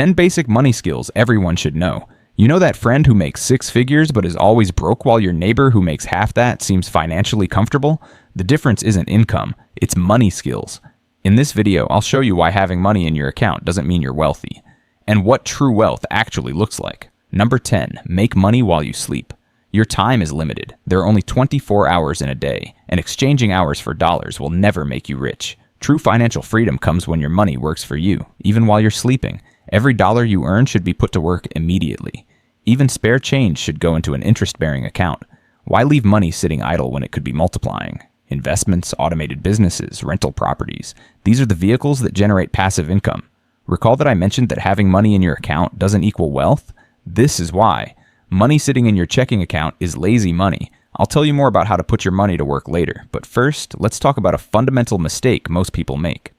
10 basic money skills everyone should know. You know that friend who makes six figures but is always broke while your neighbor who makes half that seems financially comfortable? The difference isn't income, it's money skills. In this video, I'll show you why having money in your account doesn't mean you're wealthy, and what true wealth actually looks like. Number 10, make money while you sleep. Your time is limited. There are only 24 hours in a day, and exchanging hours for dollars will never make you rich. True financial freedom comes when your money works for you, even while you're sleeping. Every dollar you earn should be put to work immediately. Even spare change should go into an interest-bearing account. Why leave money sitting idle when it could be multiplying? Investments, automated businesses, rental properties. These are the vehicles that generate passive income. Recall that I mentioned that having money in your account doesn't equal wealth? This is why. Money sitting in your checking account is lazy money. I'll tell you more about how to put your money to work later, but first, let's talk about a fundamental mistake most people make.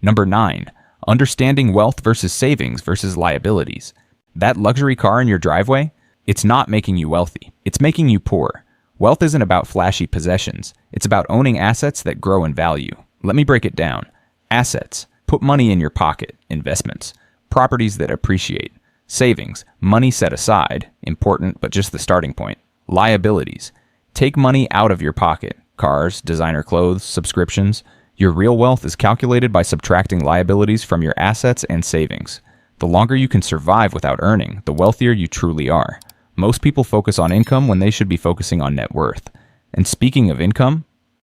Number 9. Understanding wealth versus savings versus liabilities. That luxury car in your driveway? It's not making you wealthy. It's making you poor. Wealth isn't about flashy possessions. It's about owning assets that grow in value. Let me break it down. Assets. Put money in your pocket. Investments. Properties that appreciate. Savings. Money set aside. Important, but just the starting point. Liabilities. Take money out of your pocket. Cars, designer clothes, subscriptions. Your real wealth is calculated by subtracting liabilities from your assets and savings. The longer you can survive without earning, the wealthier you truly are. Most people focus on income when they should be focusing on net worth. And speaking of income,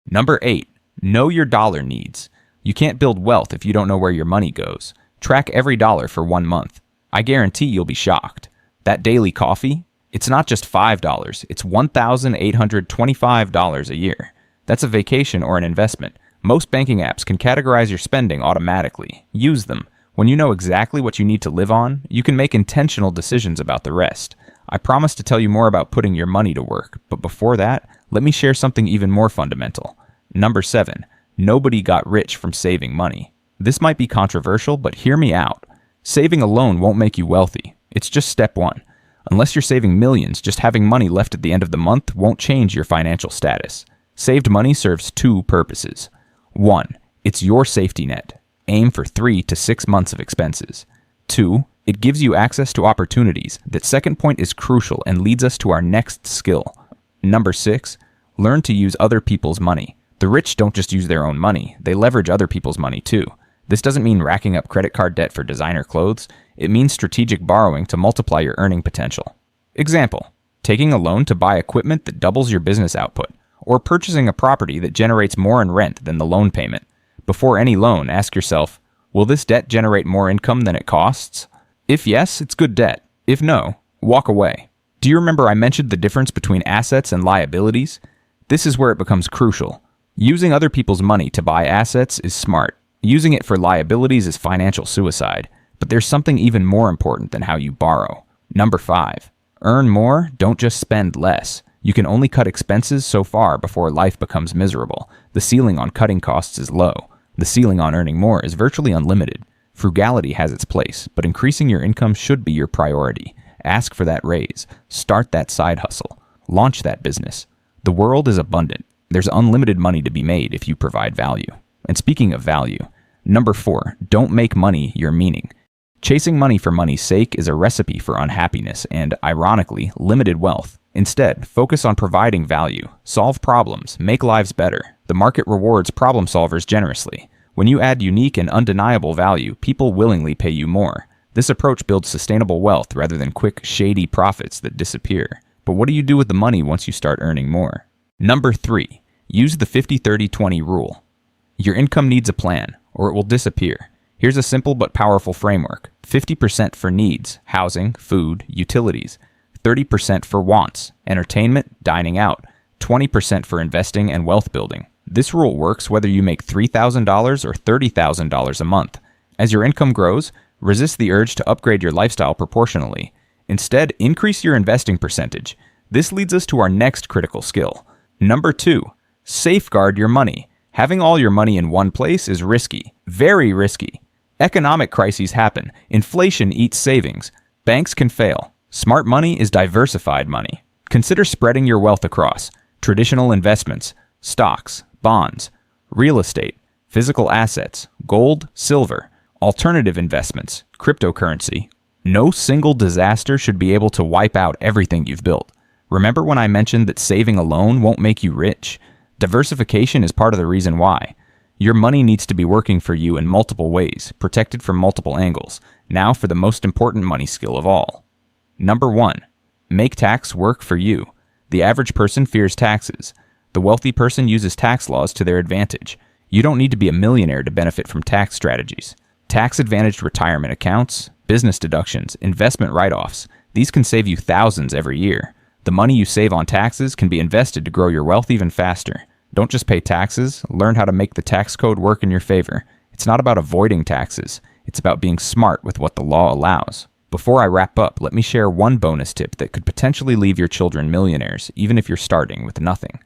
number 8, know your dollar needs. You can't build wealth if you don't know where your money goes. Track every dollar for 1 month. I guarantee you'll be shocked. That daily coffee? It's not just $5, it's $1,825 a year. That's a vacation or an investment. Most banking apps can categorize your spending automatically. Use them. When you know exactly what you need to live on, you can make intentional decisions about the rest. I promise to tell you more about putting your money to work, but before that, let me share something even more fundamental. Number 7, nobody got rich from saving money. This might be controversial, but hear me out. Saving alone won't make you wealthy. It's just step 1. Unless you're saving millions, just having money left at the end of the month won't change your financial status. Saved money serves 2 purposes. 1, it's your safety net. Aim for 3 to 6 months of expenses. 2, it gives you access to opportunities. That second point is crucial and leads us to our next skill. Number 6, learn to use other people's money. The rich don't just use their own money, they leverage other people's money too. This doesn't mean racking up credit card debt for designer clothes. It means strategic borrowing to multiply your earning potential. Example, taking a loan to buy equipment that doubles your business output, or purchasing a property that generates more in rent than the loan payment. Before any loan, ask yourself, will this debt generate more income than it costs? If yes, it's good debt. If no, walk away. Do you remember I mentioned the difference between assets and liabilities? This is where it becomes crucial. Using other people's money to buy assets is smart. Using it for liabilities is financial suicide. But there's something even more important than how you borrow. Number 5, earn more, don't just spend less. You can only cut expenses so far before life becomes miserable. The ceiling on cutting costs is low. The ceiling on earning more is virtually unlimited. Frugality has its place, but increasing your income should be your priority. Ask for that raise. Start that side hustle. Launch that business. The world is abundant. There's unlimited money to be made if you provide value. And speaking of value, number 4, don't make money your meaning. Chasing money for money's sake is a recipe for unhappiness and, ironically, limited wealth. Instead, focus on providing value, solve problems, make lives better. The market rewards problem solvers generously. When you add unique and undeniable value, people willingly pay you more. This approach builds sustainable wealth rather than quick, shady profits that disappear. But what do you do with the money once you start earning more? Number 3, use the 50-30-20 rule. Your income needs a plan, or it will disappear. Here's a simple but powerful framework. 50% for needs, housing, food, utilities. 30% for wants, entertainment, dining out. 20% for investing and wealth building. This rule works whether you make $3,000 or $30,000 a month. As your income grows, resist the urge to upgrade your lifestyle proportionally. Instead, increase your investing percentage. This leads us to our next critical skill. Number 2, safeguard your money. Having all your money in one place is risky, very risky. Economic crises happen. Inflation eats savings. Banks can fail. Smart money is diversified money. Consider spreading your wealth across traditional investments, stocks, bonds, real estate, physical assets, gold, silver, alternative investments, cryptocurrency, No single disaster should be able to wipe out everything you've built. Remember when I mentioned that saving alone won't make you rich? Diversification is part of the reason why. Your money needs to be working for you in multiple ways, protected from multiple angles. Now for the most important money skill of all. Number 1. Make tax work for you. The average person fears taxes. The wealthy person uses tax laws to their advantage. You don't need to be a millionaire to benefit from tax strategies. Tax-advantaged retirement accounts, business deductions, investment write-offs, these can save you thousands every year. The money you save on taxes can be invested to grow your wealth even faster. Don't just pay taxes, learn how to make the tax code work in your favor. It's not about avoiding taxes, it's about being smart with what the law allows. Before I wrap up, let me share one bonus tip that could potentially leave your children millionaires, even if you're starting with nothing.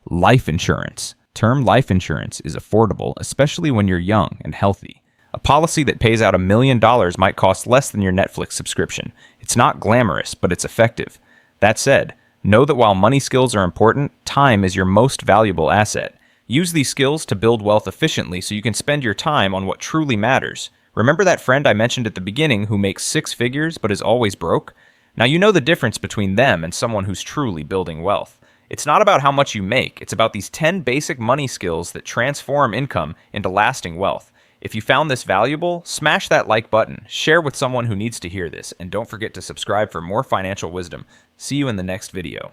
Life insurance. Term life insurance is affordable, especially when you're young and healthy. A policy that pays out $1 million might cost less than your Netflix subscription. It's not glamorous, but it's effective. That said, know that while money skills are important, time is your most valuable asset. Use these skills to build wealth efficiently so you can spend your time on what truly matters. Remember that friend I mentioned at the beginning who makes 6 figures but is always broke? Now you know the difference between them and someone who's truly building wealth. It's not about how much you make, it's about these 10 basic money skills that transform income into lasting wealth. If you found this valuable, smash that like button, share with someone who needs to hear this, and don't forget to subscribe for more financial wisdom. See you in the next video.